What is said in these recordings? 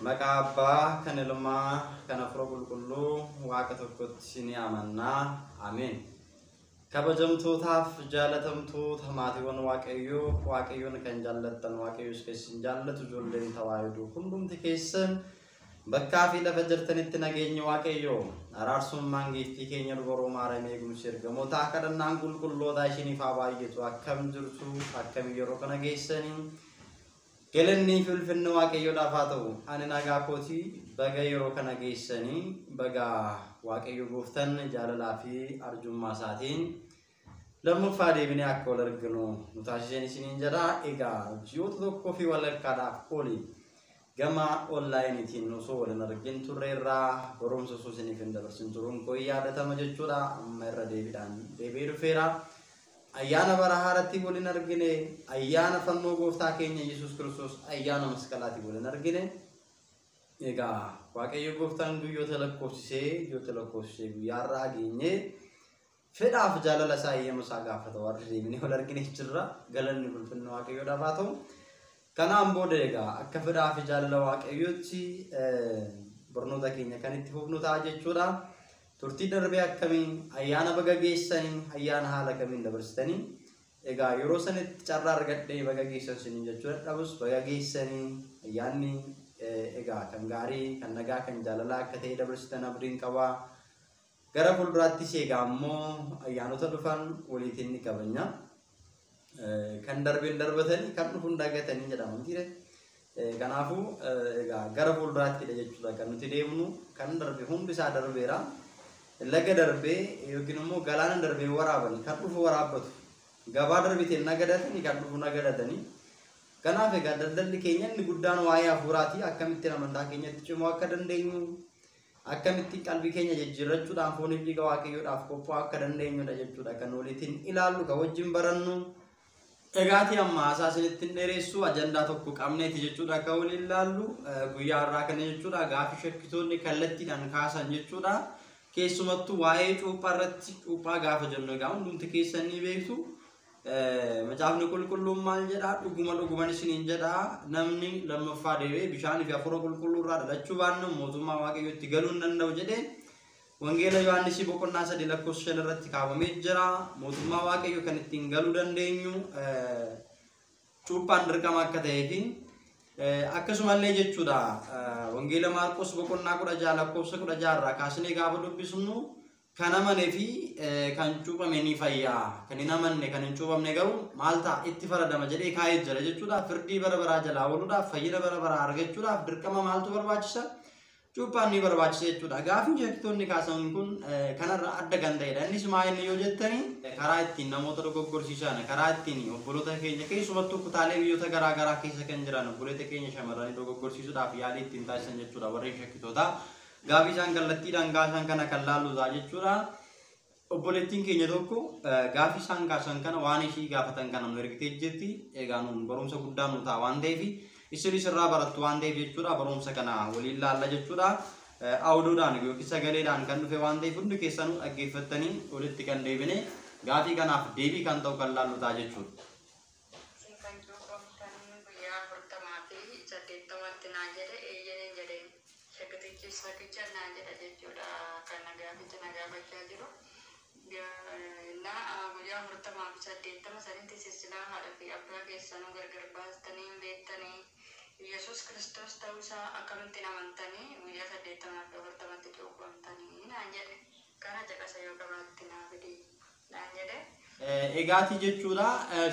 Maqaa Abbaa kan Ilmaa kan Hafuura Qulqulluu Waaqa tokkotti ni amanna. Ameen. Kabajamtootaaf jaalatamtoota maatiiwwan Waaqayyoon kan jaallattan Waaqayyoos keessan jaallatu ijoolleen tawaayiduu hundumti keessan bakkaa fi lafa jirtanitti nageenya Waaqayyoo araarsummaan giiftii keenya dubaroo maaramee eegumsi ergamootaa kadhannaan qulqullootaa ishiniif haa baay'atu. Akkam jirtu akkam yeroo kana geessanii Galanni fi ulfinni Waaqayyoodhaaf haa ta'u. Ani nagaa kootii baga yeroo kana geessanii baga Waaqayyo gooftaan jaalalaa fi arjummaa isaatiin lammaffaa deebinee akka wal arginu nu taasiseen isiniin jedha. Egaa ji'oota tokkoo fi walakkaadhaaf oli gama onlaayiniitiin osoo waliin argin turreerraa barumsa osoo isiniif hin dabarsin turuun koo yaadatama jechuudha. Amma irra deebi'ee dhufeera. Ayyaana bara haaratti waliin argine, ayyaana fannoo gooftaa keenya Yesuus Kiristoos ayyaana masqalaatti waliin argine. Egaa Waaqayyo gooftaan guyyoota lakkoofsisee guyyaarraa geenye fedhaaf jaalala isaa eeyyama isaa gaafata warri deemnee wal argine jirra. Galanni ulfinni Waaqayyoodhaaf haa ta'u. Kanaan booda egaa akka fedhaaf jaalala Waaqayyootti barnoota keenya kan itti fufnu ta'a jechuudha. Turtii darbee akkamiin ayyaana baga geessanii ayyaana haala kamiin dabarsitanii egaa yeroo sanitti carraa argadhee baga geessan siniin jechuudha. Dhabus baga geessanii ayyaanni egaa kan gaarii kan nagaa kan jaalalaa akka ta'e dabarsitan abdiin qabaa. Gara fuulduraattis egaa ammoo ayyaanota dhufan waliitiin ni kabajna. Kan darbeen darbatanii kan dhufuun dagatanii jedhaman jire. Kanaafuu egaa gara fuulduraattidha jechuudha kan nuti deemnu. Kan darbe hundi isaa darbeera. Laga darbee yookiin immoo galaana darbee waraabanii kan dhufu waraabbatu. Gabaa darbiteen nagadatanii kan dhufu nagadatanii. Kanaaf egaa daldalli keenya inni guddaan waa'ee hafuuraati. Akkamitti amantaa keenyatti cimuu akka dandeenyu, akkamitti qalbii keenya jijjiirrachuudhaan fooniif dhiiga Waaqayyoodhaaf qophaa'uu akka dandeenyudha jechuudha kan waliitiin ilaallu kan wajjin barannu. Egaati amma asaasinitti dheeressu ajandaa tokko qabneeti jechuudha kan waliin ilaallu. Guyyaa irraa kana jechuudha gaaffii shakkitoonni kallattiidhaan kaasan jechuudha. Keessumattuu waa'ee cuuphaa irratti cuuphaa gaafa jennu egaa hundumti keessan ni beektu. Macaafni qulqulluun maal jedhaa? Dhuguma isiniin jedhaa namni lammaffaa deebi'ee bishaanii fi hafuura qulqulluu irraa dhalachuu baannaan mootummaa Waaqayyootti galuu hin danda'u jedhee Wangeela Yohaannis boqonnaa 3 lakkoofsa 5 irratti kaafamee jira. Mootummaa Waaqayyoo kan ittiin galuu dandeenyu cuuphaan dirqama akka ta'ee fi akkasumallee jechuudha Wangeela Maarqos boqonnaa 16 lakkoofsa 16 irraa kaasnee gaafa dubbisnu kan amanee fi kan cuuphame ni fayyaa. Kan hin amanne kan hin cuuphamne garuu maal ta'a itti faradama jedhee kaa'ee jira jechuudha. Firdii bara baraa jalaa ooluudhaaf fayyina bara baraa argachuudhaaf dirqama maaltu barbaachisa? Cuuphaan ni barbaachisa jechuudha. Gaafiin shakkitoonni kaasan kun kanarra adda kan ta'edha. Innis maa inni yoo jettanii karaa ittiin namoota dogoggorsiisan, karaa ittiin obboloota keenya keessumattuu kutaalee biyyoota garaa garaa keessa kan jiran obboloota keenya shamarranii dogoggorsiisuudhaaf yaalii ittiin taasisan jechuudha warreen shakkitoota. Gaafii isaan kallattiidhaan kaasan kana kan laalluudha jechuudha. Obboleettiin keenya tokko gaafii isaan kaasan kana waan ishii gaafatan kana nu ergitee jirti. Egaa nuun barumsa guddaa nu ta'a waan ta'eef isinis irraa barattu waan ta'eef jechuudha barumsa kana waliin laalla jechuudha. Auduudhaan yookiin sagaleedhaan kan dhufe waan ta'eef hundi keessanuu dhaggeeffattanii walitti kan deebine gaafii kanaaf deebii kan ta'u kan laallu ta'a jechuudha. Yesus Kristus tahu sa akkamitti namantanii guyyaa 80 cuuphamtanii naan jedhe kana jaqa sayoo qabaatti naa fide naan jedhe. Egaati jechuudha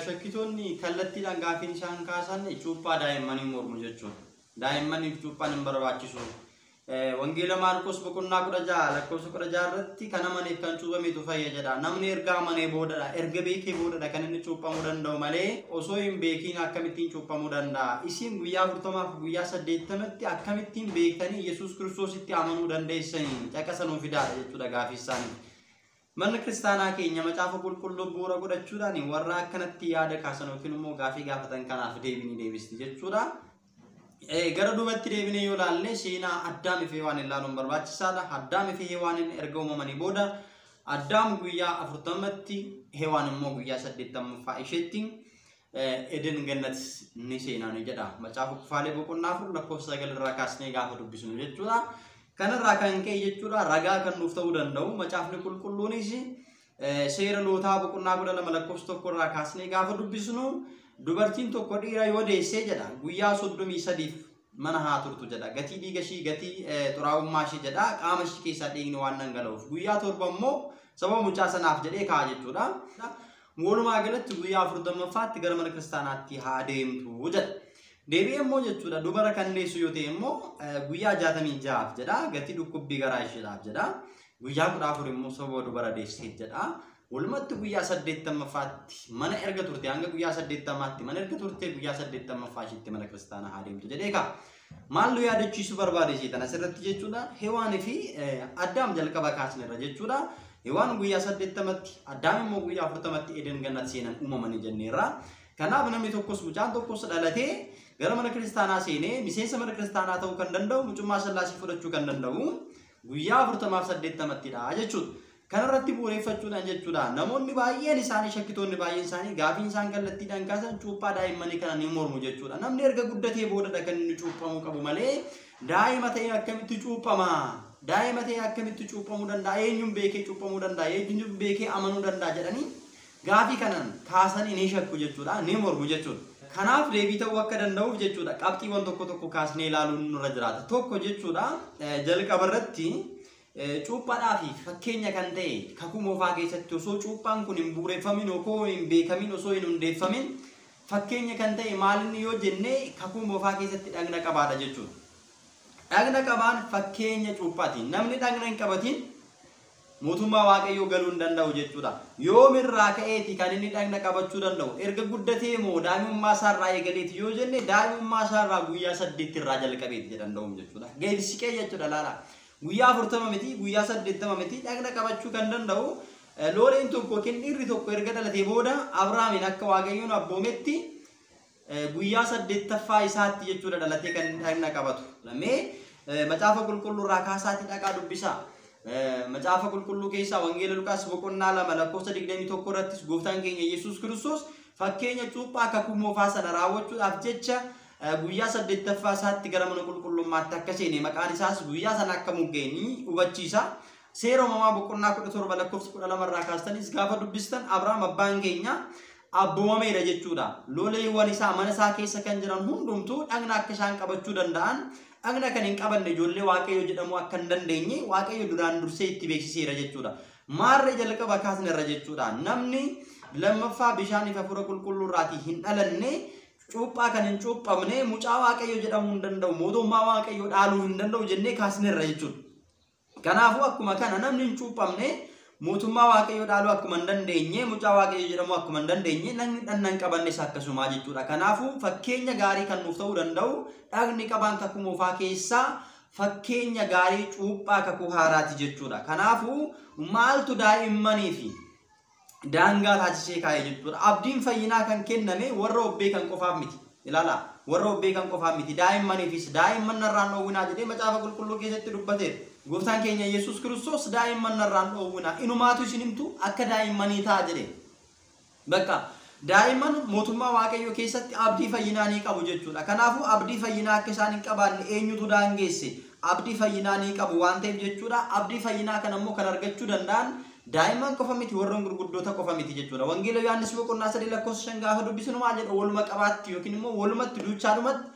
shakkitoonni kallattiidhaan gaafiin isaan kaasan cuuphaa daa'immanii mormu jechuudha. Daa'immaniif cuuphaan hin barbaachisu. Wangeela Maarqos boqonnaa 16 lakkoofsa 16 irratti kan amaneef kan cuuphametu fayya jedha. Namni erga amanee boodadha, erga beekee boodadha kan inni cuuphamuu danda'u malee osoo hin beekiin akkamittiin cuuphamuu danda'a? Isin guyyaa 40 fi guyyaa 80tti akkamittiin beektanii Yesuus Kiristoositti amanuu dandeessanii caqasanuu fidaadha jechuudha gaafii isaanii. Manni kiristaanaa keenya macaafa qulqulluu bu'uura godhachuudhaan warra akkanatti yaada kaasan yookiin immoo gaafii gaafatan kanaaf deebisti jechuudha. Gara duubatti deebinee yoo laalle seenaa Addaam fi Hewaan ilaaluun barbaachisaadha. Addaam fi Hewaan erga uumamanii booda Addaam guyyaa 40tti Hewaan immoo guyyaa 80ffaa isheetti eden gannat ni seenaan jedha macaafa kufaalee boqonnaa afur lakkoofsa 9 irraa kaasnee gaafa dubbisnu jechuudha kanarraa kan ka'e jechuudha ragaa kan nuuf ta'uu danda'u macaafni qulqulluunis seera lootaa boqonnaa 12 lakkoofsa 1 irraa kaasnee gaafa dubbisnu dubartiin tokko dhiira yoo deessee jedha guyyaa 33 mana haa turtu jedha gatii dhiigashii gatii xuraa'ummaa ishee jedha qaama ishee keessaa dhiigni waan dhangala'uuf guyyaa 7 immoo sababa mucaa sanaaf jedhee kaa'a jechuudha walumaa galatti guyyaa 40ffaatti gara mana kiristaanaatti haa deemtu jedha deebi'ee immoo jechuudha dubara kan deessu yoo ta'e immoo guyyaa 66 jedha gatii dhukkubbii garaa isheedhaaf jedha guyyaa 14 immoo sababa dubara deessee jedha walumatti guyyaa 80ffaatti mana erga turte hanga guyyaa 80ffaatti mana erga turte guyyaa 80ffaatti mana kiristaanaa haa deemtu jedhee ka maal lu yaadachiisu barbaade seetan asirratti jechuudha hewaanii fi addaam jalqaba kaasneerra jechuudha hewaan guyyaa 80tti addaam immoo guyyaa 40tti eden gannat seenan uumamanii jenneerra kanaaf namni tokkos mucaan tokkos dhalatee gara mana kiristaanaa seenee miseensa mana kiristaanaa ta'uu kan danda'u mucummaa sallaasii fudhachuu kan danda'u guyyaa 40 dha jechuudha kanarratti bu'uureffachuudhaan jechuudha namoonni baay'een isaanii shakkitoonni baay'een isaanii gaafiin isaan kallattiidhaan kaasan cuuphaa daa'immanii kana ni mormu jechuudha namni erga guddatee boodadha kan inni cuuphamuu qabu malee daa'ima ta'ee akkamitti cuuphama daa'ima ta'ee akkamitti cuuphamuu danda'a eenyuun beekee cuuphamuu danda'a eenyuun beekee amanuu danda'a jedhanii gaafii kanan kaasanii ni shakku jechuudha ni mormu jechuudha kanaaf deebii ta'uu akka danda'uuf jechuudha qabxiiwwan tokko tokko kaasnee ilaaluun nurra jiraata tokko jechuudha jalqabarratti cuuphaadhaa fi fakkeenya kan ta'e kakuu moofaa keessatti osoo cuuphaan kun hin bu'uureffamin osoo hin beekamin osoo hin hundeeffamin fakkeenya kan ta'e maalinni yoo jenne kakuu moofaa keessatti dhagna qabaadha jechuudha. Dhagna qabaan fakkeenya cuuphaati. Namni dhagna hin qabatin mootummaa waaqayyoo galuu hin danda'u jechuudha. Yoomirraa ka'eeti kan inni dhagna qabachuu danda'u. Erga guddatee moo daa'imummaa isaarraa eegaleeti yoo jenne daa'imummaa isaarraa guyyaa 8 irraa jalqabeeti jedhanda'u jechuudha. Geessiqee jechuudha laala. guyyaa 40 miti guyyaa 80 miti dhagna qabachuu kan danda'u looleen tokko yookiin dhiirri tokko erga dhalatee booda Abrahaamin akka waaqayyoon abboometti guyyaa 8ffaa isaatti jechuudha dhalatee kan dhagna qabatu lamee macaafa qulqulluu irraa kaasaatti dhaqaa dubbisa macaafa qulqulluu keessaa wangeela Luqaas boqonnaa 2 lakkoofsa 21 irrattis gooftaan keenya Yesuus Kiristoos fakkeenya cuuphaa kakuu moofaa sana raawwachuudhaaf jecha guyyaa 8ffaa isaatti gara mana qulqullummaatti akka seene maqaan isaas guyyaa sana akka muggeeni hubachiisa seera uumamaa boqonnaa 17 lakkoofsa 12 irraa kaastanis gaafa dubbistan Abrahaam abbaan keenya abboomameera jechuudha looleewwan isaa mana isaa keessa kan jiran hundumtuu dhagna akka isaan qabachuu danda'an dhagna kan hin qabanne ijoollee waaqayyo jedhamu akka hin dandeenye waaqayyo duraan dursee itti beeksiseera jechuudha maarree jalqaba kaasnerra jechuudha namni lammaffaa bishaaniif hafuura qulqulluu irraatii hin dhalanne cuuphaa kan hin cuuphamne mucaa waaqayyo jedhamuu hin danda'u mootummaa waaqayyo dhaaluu hin danda'u jennee kaasnerra jechuudha. Kanaafuu akkuma kana namni hin cuuphamne mootummaa waaqayyo dhaaluu akkuma hin dandeenye mucaa waaqayyo jedhamuu akkuma hin dandeenye namni dhagna hin qabannes akkasuma jechuudha. Kanaafuu fakkeenya gaarii kan nuuf ta'uu danda'u dhagni qabaan kakuu moofaa keessaa fakkeenya gaarii cuuphaa kakuu haaraati jechuudha. Kanaafuu maaltu daa'immanii fi daangaa taasisee kaa'ee jechuudha. Abdiin fayyinaa kan kenname warra obbee kan qofaaf miti. Ilaala warra obbee kan qofaaf miti daa'immaniifis daa'imman narraan dhoowwinaa jedhee macaafa qulqulluu keessatti dubbateera. Gooftaan keenya Yesuus Kiristoos daa'imman narraan dhoowwinaa inumaatu isin himtu akka daa'immanii ta'a jedhe. Bakka daa'imman mootummaa waaqayyoo keessatti abdii fayyinaa ni qabu jechuudha. Kanaafuu abdii fayyinaa akka isaan hin qabaanne eenyutu daangeesse abdii fayyinaa ni qabu waan ta'eef jechuudha. Abdii fayyinaa kana immoo kan argachuu danda'an daa'imman qofa miti warroon gurguddoota qofa miti jechuudha. Wangeela Yohaannis boqonnaa 3 lakkoofsa 5 gaafa dubbisnu maal jedha waluma qabaatti yookiin immoo walumatti duuchaadhumatti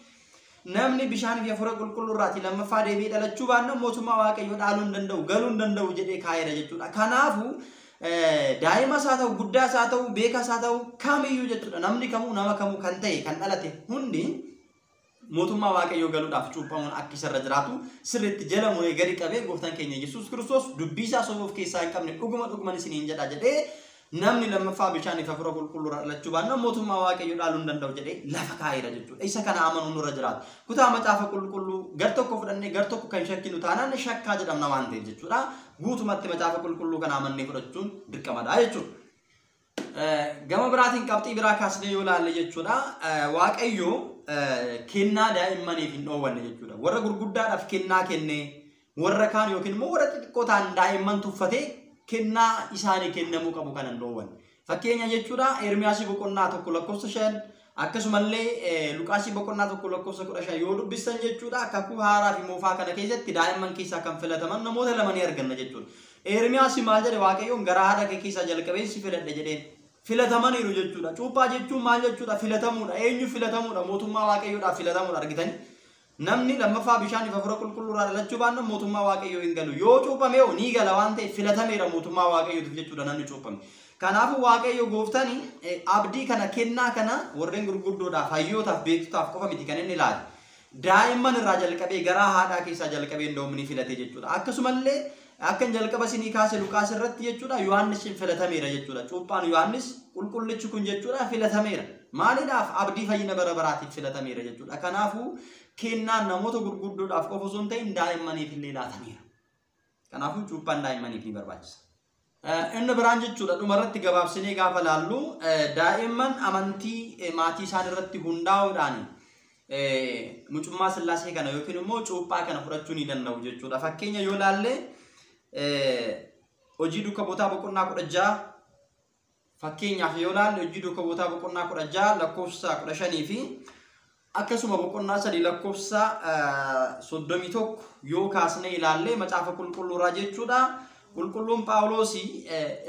namni bishaan fi hafuura qulqulluu irraatii lammaffaa deebi'ee dhalachuu baannaan mootummaa waaqayyoo dhaaluu hin danda'u galuu hin danda'u jedhee kaa'eera jechuudha. Kanaafuu daa'ima isaa ta'u guddaa isaa ta'u beekaa isaa ta'u kamiyyuu jechuudha namni kamuu nama kamuu kan ta'e kan dhalate hundi mootummaa waaqayyoo galuudhaaf cuuphamuun akka isarra jiraatu sirriitti jala muree gadi qabee gooftaan keenya Yesuus Kiristoos dubbii isaa soboof keessaa hin qabne dhuguma isiniin jedha jedhee namni lammaffaa bishaan fi hafuura qulqulluu irraa dhalachuu baannaan mootummaa waaqayyoo dhaaluu hin danda'u jedhee lafa kaa'eera jechuudha. Isa kana amanuun nurra jiraata. Kutaa macaafa qulqulluu gar tokko fudhannee gar tokko kan shakkinu taanaan shakkaa jedhamna waan ta'eef jechuudha. Guutumatti macaafa qulqulluu kana amannee fudhachuun dirqamadha jechuudha. Gama biraatiin qabxii biraa kaasnee yoo ilaalle jechuudha. Waaqayyoo kennaa daa'immaniif hin dhoowwanne jechuudha. Warra gurguddaadhaaf kennaa kennee warra kaan yookiin immoo warra xixiqqoo ta'an daa'imman tuffatee kennaa isaanii kennamuu qabu kan hin dhoowwanne. Fakkeenya jechuudha Ermiyaasii boqonnaa tokko lakkoofsa 5 akkasumallee Luqaasii boqonnaa tokko lakkoofsa 15 yoo dubbisan jechuudha kakuu haaraa fi moofaa kana keessatti daa'imman keessaa kan filataman namoota lama ni arganna jechuudha. Ermiyaasii maal jedhe Waaqayyoon garaa haadha kee keessaa jalqabee si filadhe jedheen filatamaniiru jechuudha. Cuuphaa jechuun maal jechuudha filatamuudha. Eenyu filatamuudha? Mootummaa Waaqayyoodhaaf filatamuudha argitanii. Namni lammaffaa bishaan ifa fura qulqulluurraa dhalachuu baanna mootummaa Waaqayyoo hin galu. Yoo cuuphame ni gala waan ta'eef filatameera mootummaa Waaqayyootiif jechuudha namni cuuphame. Kanaafuu Waaqayyo gooftani abdii kana kennaa kana warreen gurguddoodhaaf hayyootaaf beektotaaf qofa miti kan inni ilaale. Daa'imman irraa jalqabee garaa haadhaa keessaa jalqabee ndoomni filate jechuudha. Akkasumallee akka jalqaba sinii kaase Luqaas irratti jechuudha Yohaannis filatameera jechuudha. Cuuphaan Yohaannis qulqullichi kun jechuudha filatameera. Maaliidhaaf abdii fayyina bara baraatiif filatameera jechuudha. Kanaafuu kennaan namoota gurguddoodhaaf qofa osoo hin ta'in daa'immaniif illee laatameera. Kanaafuu cuuphaan daa'immaniif ni barbaachisa. Inni biraan jechuudha dhumarratti gabaabsinee gaafa laallu daa'imman amantii maatii isaan irratti hundaa'uudhaan mucummaa Sillaasee kana yookiin immoo cuuphaa kana fudhachuu ni danda'u jechuudha. Fakkeenya yoo laalle hojii duuka bootaa boqonnaa 16 fakkeenyaaf yoo laalle hojii duuka bootaa boqonnaa 16 lakkoofsa 15 fi akkasuma boqonnaa 3 lakkoofsa 31 yoo kaasnee ilaalle macaafa qulqulluuraa jechuudha. Qulqulluun Phaawulosi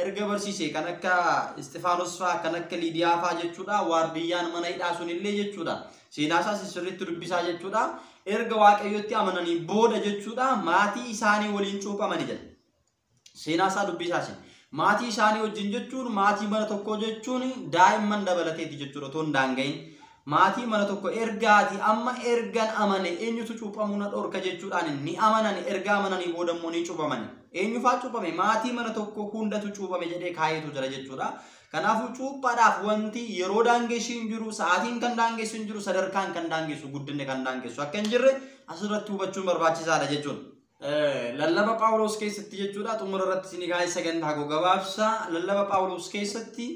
erga barsiise kan akka Isxifaanos fa'aa kan akka Liidiyaa fa'aa jechuudha waardiyyaan mana hidhaa sun illee jechuudha seenaa isaa sirriitti dubbisaa jechuudha erga Waaqayyotti amananii booda jechuudha maatii isaanii waliin cuuphamanii jedha seenaa isaa dubbisaa maatii isaanii wajjin jechuun maatii mana tokko jechuun daa'imman dabalateeti jechuudha otoo hin daanga'iin maatii mana tokko ergaati amma ergan amane eenyutu cuuphamuu na dhorka jechuudhaan ni amanan erga amananii booda immoo ni cuuphamani. Eenyu fa'aa cuuphame maatii mana tokko hundatu cuuphame jedhee kaayetu jira jechuudha. Kanaafuu cuuphaadhaaf wanti yeroo daangessu hin jiru, sa'aatiin kan daangessu hin jiru, sadarkaan kan daangessu, guddinni kan daangessu akka hin jirre asirratti hubachuun barbaachisaadha jechuudha. Lallaba Phaawulos keessatti jechuudha xumura irratti isin gaa'ee sagantaa gabaabsa lallaba Phaawulos keessatti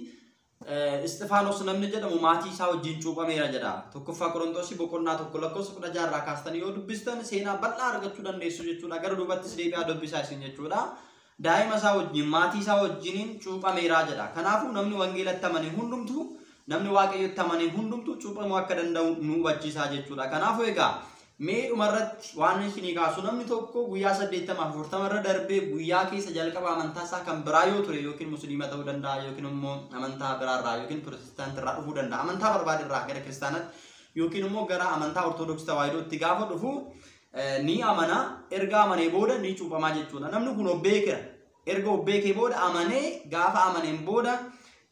Isxifaanos namni jedhamu maatii isaa wajjin cuuphameera jedha. Tokkoffaa Qorontoos boqonnaa 1 lakkoofsa 16 irraa kaastanii yoo dubbistan seenaa bal'aa argachuu dandeessu jechuudha. Gara duubattis deebi'aa dubbisaa isin jechuudha. Daa'ima isaa wajjin maatii isaa wajjiniin cuuphameera jedha. Kanaafuu namni wangeelatti amane hundumtuu namni Waaqayyotti amane hundumtuu cuuphamuu akka danda'u nu hubachiisaa jechuudha. Kanaafuu egaa mee dhumarratti waan isinii kaasu namni tokko guyyaa 80 irra darbee guyyaa keessa jalqaba amantaa isaa kan biraa yoo ture yookiin musliima ta'uu danda'a yookiin immoo amantaa biraarraa yookiin pirotestaantii irraa dhufuu danda'a amantaa barbaade irraa gara kiristaanaatti yookiin immoo gara amantaa ortodoksii tawaahidootti gaafa dhufu ni amana erga amanee booda ni cuuphamaa jechuudha. Namni kun obbeekira erga obbeekee booda amanee gaafa amaneen booda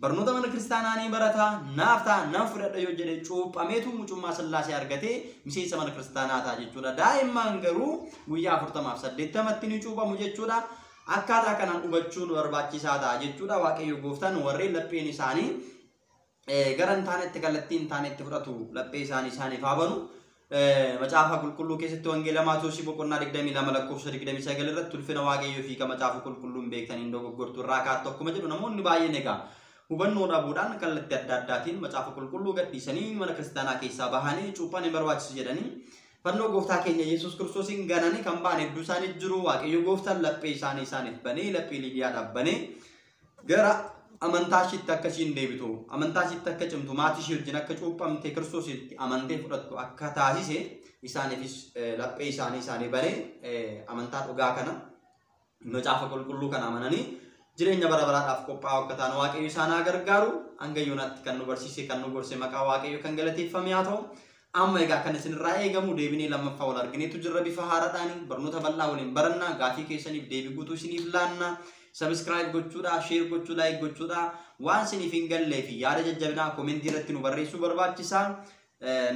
barnoota mana kiristaanaa ni barata naaf ta'a nan fudhadha yoo jedhe cuuphameetu mucummaa Sillaasee argatee miseensa mana kiristaanaa ta'a jechuudha. Daa'imman garuu guyyaa 48tti ni cuuphamu jechuudha. Akkaataa kanaan hubachuun barbaachisaa ta'a jechuudha. Waaqayyo gooftaan warreen lapheen isaanii gara hin taanetti kallattii hin taanetti fudhatu laphee isaaniif haa banu. Macaafa qulqulluu keessatti wangeela Maatewos boqonnaa 22 lakkoofsa 29 irratti ulfina Waaqayyoo fi macaafa qulqulluun beektanii dogoggortuu irraa kaattu akkuma jedhu namoonni baay'een egaa hubannoo dhabuudhaan kallattii adda addaatiin macaafa qulqulluu gadhiisanii mana kiristaanaa keessaa bahanii cuuphaan hin barbaachisu jedhanii fannoo gooftaa keenya Yesuus Kiristoosiin gananii kan ba'an hedduu isaanii jiru. Waaqayyo gooftaan laphee isaaniif banee laphee Liidiyaadhaaf banee gara amantaa ishiitti akka ishiin deebitu amantaa ishiitti akka cimtu maatii ishee wajjin akka cuuphamte Kiristoositti amantee fudhattu akka taasise isaaniifis laphee isaanii banee amantaa dhugaa kana macaafa qulqulluu kana amananii jireenya bara baraadhaaf qophaa'u akka ta'an Waaqayyo isaan haa gargaaru. Hanga yoonaatti kan nu barsiise kan nu gorse maqaa Waaqayyo kan galateeffame haa ta'u. Amma egaa kan isinirraa eegamu deebinee lammaffaa wal argineetu jirra bifa haaraadhaan barnoota bal'aa waliin barannaa gaafii keessaniif deebii guutuu isiniif laanna. Subscribe gochuudha, share gochuu, like gochuudha. Waan isiniif hin gallee fi yaada jajjabinaa komentii irratti nu barreessuu barbaachisaa.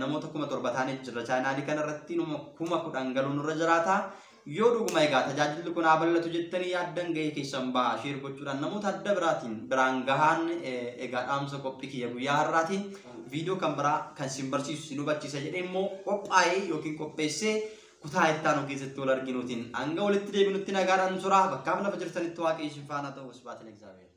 Namoota 7,000 taanee jirra chaanaalii kanarratti 10,000 galuun irra jiraata. Yoo dhuguma egaa tajaajilli kun haa bal'atu jettanii yaaddan ga'ee keessan ba'a share gochuudhaan namoota adda biraan gahaan egaa dhaamsa qophii kiyya guyyaa har'aatiin viidiyoo kan biraa kan isin barsiisu isin hubachiisa jedhee immoo qophaa'ee yookiin qopheessee kutaa ittaanu keessatti wal arginuutiin hanga walitti deebinutti nagaadhaan tura bakkaaf lafa jirtanitti Waaqayyo isin faana ta'u wasbaatiin egzaabeera.